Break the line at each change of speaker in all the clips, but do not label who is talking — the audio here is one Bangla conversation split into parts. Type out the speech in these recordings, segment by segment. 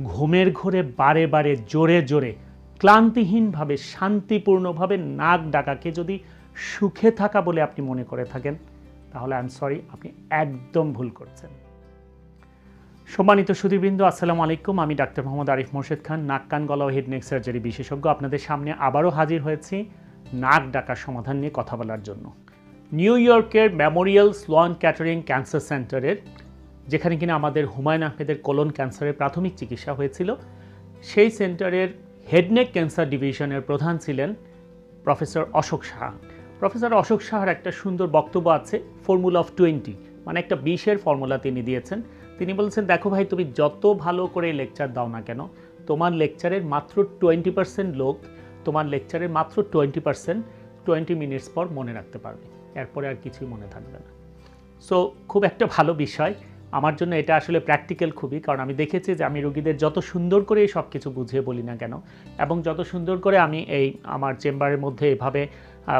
ঘুমের ঘোরে বারে বারে জোরে জোরে ক্লান্তিহীনভাবে শান্তিপূর্ণভাবে নাক ডাকাকে যদি সুখে থাকা বলে আপনি মনে করে থাকেন, তাহলে আই এম সরি, আপনি একদম ভুল করছেন। সম্মানিত সুধীবৃন্দ, আসসালামু আলাইকুম। আমি ডাক্তার মোহাম্মদ আরিফ মুরশেদ খান, নাক কান গলা ও হেড নেক সার্জারি বিশেষজ্ঞ। আপনাদের সামনে আবারও হাজির হয়েছি নাক ডাকার সমাধান নিয়ে কথা বলার জন্য। নিউ ইয়র্কের মেমোরিয়াল স্লোয়ান ক্যাটারিং ক্যান্সার সেন্টারের, যেখানে কিনা আমাদের হুমায়ুন আহমেদের কোলন ক্যান্সারের প্রাথমিক চিকিৎসা হয়েছিল, সেই সেন্টারের হেড নেক ক্যান্সার ডিভিশনের প্রধান ছিলেন প্রফেসর অশোক সাহা। প্রফেসর অশোক সাহার একটা সুন্দর বক্তব্য আছে, ফর্মুলা অফ 20, মানে একটা 20-এর ফর্মুলা তিনি দিয়েছেন। তিনি বলছেন, দেখো ভাই, তুমি যত ভালো করে লেকচার দাও না কেন, তোমার লেকচারের মাত্র 20% লোক তোমার লেকচারের মাত্র 20% 20 মিনিটস পর মনে রাখতে পারবে, এরপরে আর কিছুই মনে থাকবে না। সো খুব একটা ভালো বিষয় আমার জন্য এটা, আসলে প্র্যাকটিক্যাল খুবই, কারণ আমি দেখেছি যে আমি রোগীদের যত সুন্দর করে সব কিছু বুঝিয়ে বলি না কেন, এবং যত সুন্দর করে আমি এই আমার চেম্বারের মধ্যে এভাবে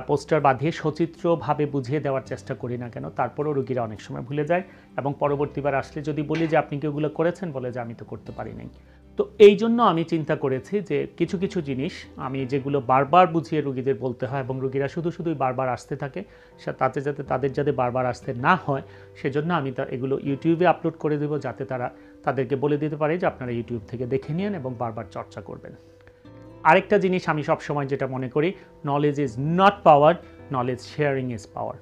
পোস্টার বাঁধিয়ে সচিত্রভাবে বুঝিয়ে দেওয়ার চেষ্টা করি না কেন, তারপরেও রোগীরা অনেক সময় ভুলে যায়, এবং পরবর্তীবার আসলে যদি বলি যে আপনি কি ওগুলো করেছেন, বলে যে আমি তো করতে পারি নাই। তো এই জন্য আমি চিন্তা করেছি যে কিছু কিছু জিনিস আমি যেগুলো বারবার বুঝিয়ে রোগীদের বলতে হয় এবং রোগীরা শুধুই বারবার আসতে থাকে, তাতে যাতে বারবার আসতে না হয়, সেজন্য আমি এগুলো ইউটিউবে আপলোড করে দেবো, যাতে তাদেরকে বলে দিতে পারে যে আপনারা ইউটিউব থেকে দেখে নিন এবং বারবার চর্চা করবেন। আরেকটা জিনিস আমি সবসময় যেটা মনে করি, knowledge is not power, knowledge sharing is power.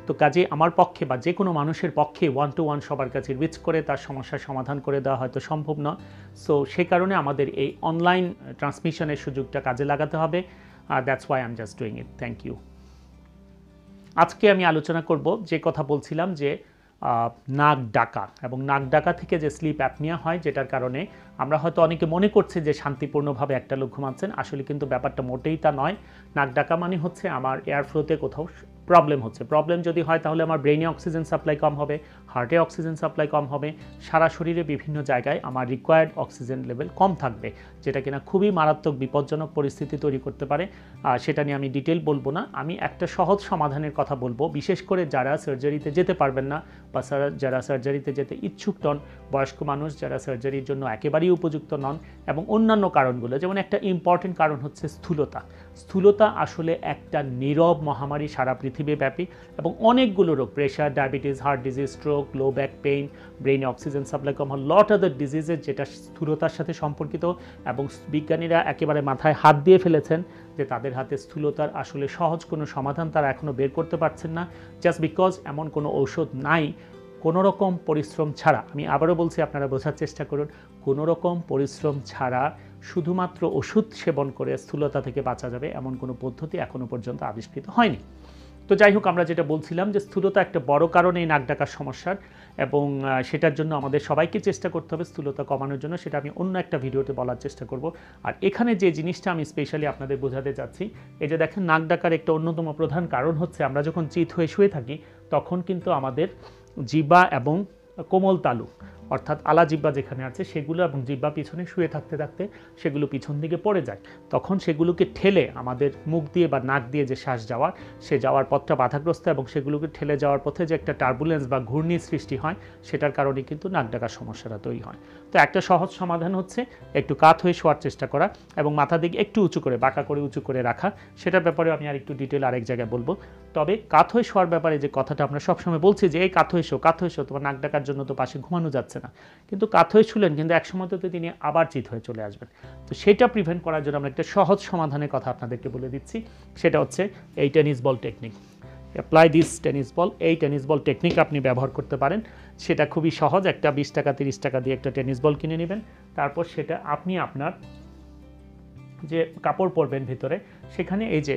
তো কাজে আমার পক্ষে বা যে কোনো মানুষের পক্ষে 1-to-1 সবার কাছে রিচ করে তার সমস্যার সমাধান করে দেওয়া হয়তো সম্ভব নয়। সো সেই কারণে আমাদের এই অনলাইন ট্রান্সমিশনের সুযোগটা কাজে লাগাতে হবে। That's why I am just doing it. Thank you. আজকে আমি আলোচনা করব, যে কথা বলছিলাম, যে নাক ডাকা এবং নাক ডাকা থেকে যে স্লিপ অ্যাপনিয়া হয়, যেটার কারণে আমরা হয়তো অনেকে মনে করছি যে শান্তিপূর্ণভাবে একটা লোক ঘুমাচ্ছেন, আসলে কিন্তু ব্যাপারটা মোটেই তা নয়। নাক ডাকা মানে হচ্ছে আমার এয়ার ফ্লোতে কোথাও প্রবলেম হচ্ছে। প্রবলেম যদি হয় তাহলে আমার ব্রেইনে অক্সিজেন সাপ্লাই কম হবে, হার্টে অক্সিজেন সাপ্লাই কম হবে, সারা শরীরে বিভিন্ন জায়গায় আমার রিকোয়ার্ড অক্সিজেন লেভেল কম থাকবে, যেটা কিনা খুবই মারাত্মক বিপজ্জনক পরিস্থিতি তৈরি করতে পারে। সেটা নিয়ে আমি ডিটেল বলবো না, আমি একটা সহজ সমাধানের কথা বলবো, বিশেষ করে যারা সার্জারিতে যেতে পারবেন না বা যারা সার্জারিতে যেতে ইচ্ছুক নন, বয়স্ক মানুষ যারা সার্জারির জন্য একেবারেই উপযুক্ত নন, এবং অন্যান্য কারণগুলো, যেমন একটা ইম্পর্টেন্ট কারণ হচ্ছে স্থূলতা। স্থূলতা আসলে একটা নীরব মহামারী সারা পৃথিবীব্যাপী, এবং অনেকগুলো রোগ, pressure, diabetes, heart disease, stroke, low back pain, ব্রেইনে অক্সিজেন সাপ্লাই কম হওয়া, লট আদার ডিজিজেস যেটা স্থূলতার সাথে সম্পর্কিত, এবং বিজ্ঞানীরা একেবারে মাথায় হাত দিয়ে ফেলেছেন যে তাদের হাতে স্থূলতার আসলে সহজ কোনো সমাধান তারা এখনও বের করতে পারছেন না, জাস্ট বিকজ এমন কোনো ঔষধ নাই। কোনো রকম পরিশ্রম ছাড়া, আমি আবারও বলছি, আপনারা বোঝার চেষ্টা করুন, কোনো রকম পরিশ্রম ছাড়া শুধুমাত্র ওষুধ সেবন করে স্থূলতা থেকে বাঁচা যাবে এমন কোনো পদ্ধতি এখনও পর্যন্ত আবিষ্কৃত হয়নি। তো যাই হোক, আমরা যেটা বলছিলাম যে স্থূলতা একটা বড় কারণ এই নাক ডাকার সমস্যার, এবং সেটার জন্য আমাদের সবাইকে চেষ্টা করতে হবে স্থূলতা কমানোর জন্য, সেটা আমি অন্য একটা ভিডিওতে বলার চেষ্টা করব। আর এখানে যে জিনিসটা আমি স্পেশালি আপনাদের বোঝাতে চাচ্ছি, এই যে দেখেন, নাক ডাকার একটা অন্যতম প্রধান কারণ হচ্ছে আমরা যখন চিত হয়ে শুয়ে থাকি, তখন কিন্তু আমাদের জিহ্বা এবং কোমল তালু, অর্থাৎ আলা জিহ্বা যেখানে আছে সেগুলো, এবং জিহ্বা পিছনে শুয়ে থাকতে থাকতে সেগুলো পিছন দিকে পড়ে যায়, তখন সেগুলোকে ঠেলে আমাদের মুখ দিয়ে বা নাক দিয়ে যে শ্বাস যাওয়ার, সে যাওয়ার পথটা বাধাগ্রস্ত, এবং সেগুলোকে ঠেলে যাওয়ার পথে যে একটা টার্বুলেন্স বা ঘূর্ণির সৃষ্টি হয়, সেটার কারণে কিন্তু নাক ডাকার সমস্যাটা তৈরি হয়। তো একটা সহজ সমাধান হচ্ছে একটু কাত হয়ে শোয়ার চেষ্টা করা এবং মাথা দিকে একটু উঁচু করে, বাঁকা করে উঁচু করে রাখা। সেটার ব্যাপারে আমি আর একটু ডিটেল আরেক জায়গায় বলবো। তবে কাত হয়ে শোয়ার ব্যাপারে যে কথাটা আমরা সবসময় বলছি যে এই কাত হয়ে শো, তোমার নাক ডাকার জন্য তো পাশে ঘুমানো যাচ্ছে না, কিন্তু কাত হয়ে শুলেন, কিন্তু একসময় তো তিনি আবার চিত হয়ে চলে আসবেন। তো সেটা প্রিভেন্ট করার জন্য আমরা একটা সহজ সমাধানের কথা আপনাদেরকে বলে দিচ্ছি, সেটা হচ্ছে এই tennis ball technique. Apply this tennis ball. এই টেনিস বল টেকনিক আপনি ব্যবহার করতে পারেন, সেটা খুবই সহজ। একটা 20 টাকা 30 টাকা দিয়ে একটা টেনিস বল কিনে নেবেন, তারপর সেটা আপনি আপনার যে কাপড় পরবেন ভিতরে, সেখানে এই যে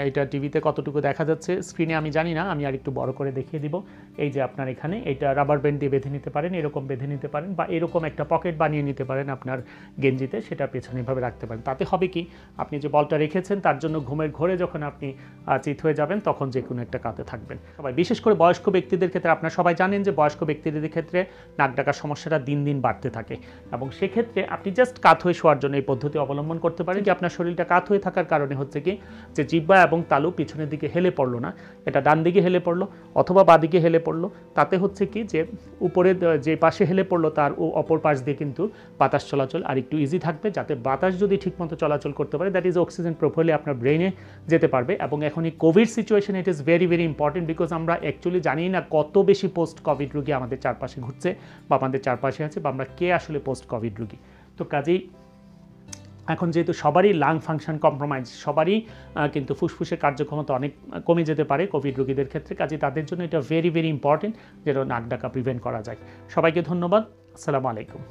এটা টিভিতে কতটুকু দেখা যাচ্ছে, স্ক্রিনে আমি জানি না, আমি আর একটু বড় করে দেখিয়ে দিব। এই যে আপনার এখানে এটা রাবার ব্যান্ড দিয়ে বেঁধে নিতে পারেন, এরকম বেঁধে নিতে পারেন, বা এরকম একটা পকেট বানিয়ে নিতে পারেন আপনার গেঞ্জিতে, সেটা পেছনে এভাবে রাখতে পারেন। তাতে হবে কি, আপনি যে বলটা রেখেছেন তার জন্য ঘুমের ঘোরে যখন আপনি চিত হয়ে যাবেন, তখন যে কোনো একটা কাতে থাকবেন। সবাই, বিশেষ করে বয়স্ক ব্যক্তিদের ক্ষেত্রে, আপনারা সবাই জানেন যে বয়স্ক ব্যক্তিদের ক্ষেত্রে নাক ডাকার সমস্যাটা দিন দিন বাড়তে থাকে, এবং সেক্ষেত্রে আপনি জাস্ট কাত হয়ে শোয়ার জন্য এই পদ্ধতি অবলম্বন করতে পারেন। যে আপনার শরীরটা কাত হয়ে থাকার কারণে হচ্ছে কি, কি যে জিহ্বা এবং তালু পিছনের দিকে হেলে পড়লো না, এটা ডান দিকে হেলে পড়লো অথবা বাঁ দিকে হেলে পড়লো, তাতে হচ্ছে কি যে উপরে যে পাশে হেলে পড়লো তার অপর পাশ দিয়ে কিন্তু বাতাস চলাচল আর একটু ইজি থাকবে, যাতে বাতাস যদি ঠিকমতো চলাচল করতে পারে দ্যাট ইজ অক্সিজেন প্রপারলি আপনার ব্রেনে যেতে পারবে। এবং এখন এই Covid situation it is very very important, because আমরা অ্যাকচুয়ালি জানি না কত বেশি পোস্ট কোভিড রোগী আমাদের চারপাশে ঘুরছে বা আমাদের চারপাশে আছে, বা আমরা কে আসলে পোস্ট কোভিড রোগী। তো কাজেই এখন যেহেতু সবারই লাং ফাংশন কম্প্রোমাইজ, সবারই কিন্তু ফুসফুসের কার্যক্ষমতা অনেক কমে যেতে পারে কোভিড রোগীদের ক্ষেত্রে, কাজে তাদের জন্য এটা ভেরি ভেরি ইম্পর্টেন্ট যেটা নাক ডাকা প্রিভেন্ট করা যায়। সবাইকে ধন্যবাদ, আসসালামু আলাইকুম।